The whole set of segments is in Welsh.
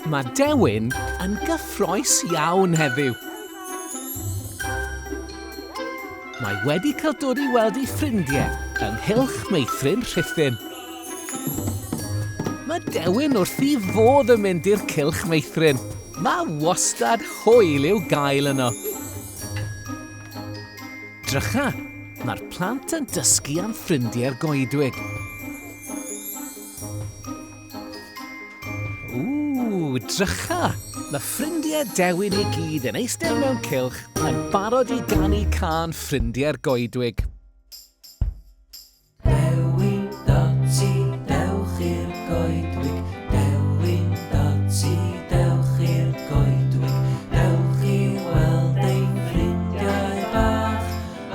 Mae Dewin yn gyffroes iawn heddiw. Mae wedi cael dod i weld ei ffrindiau ynghylch Meithrin Rhuthun. Mae Dewin wrth ei fodd yn mynd i'r cylch Meithrin. Mae wastad hwyl i'w gael yno. Drycha, mae'r plant yn dysgu am ffrindiau'r goedwig. Drycha, mae ffrindiau Dewin i gyd yn eistedd mewn cylch yn barod i ganu can ffrindiau'r goedwig. Dewin doti, dewch i'r goedwig. Dewin doti, dewch i'r goedwig. Dewch i weld ein ffrindiau bach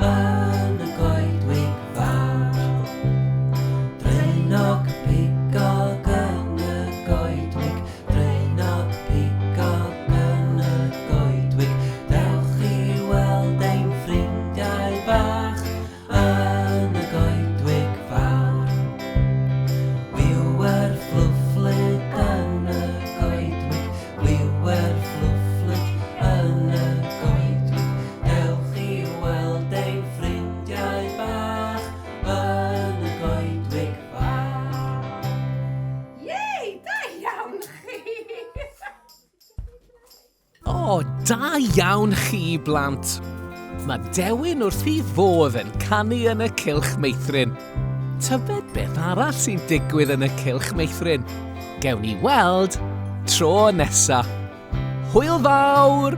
yn y goedwig fawr. Dreinog pigog yn y goedwig. Dreinog pigog yn y goedwig. Dewch i weld ein ffrindiau bach yn y goedwig fawr. Wiwer fflwfflyd yn y goedwig. Wiwer fflwfflyd yn y goedwig. Dewch i weld ein ffrindiau bach yn y goedwig fawr. Yey, da iawn chi! O, da iawn chi, blant. Mae Dewin wrth ei fodd yn canu yn y cylch Meithrin. Tybed beth arall sy'n digwydd yn y cylch Meithrin? Gewn ni weld tro nesa. Hwyl fawr!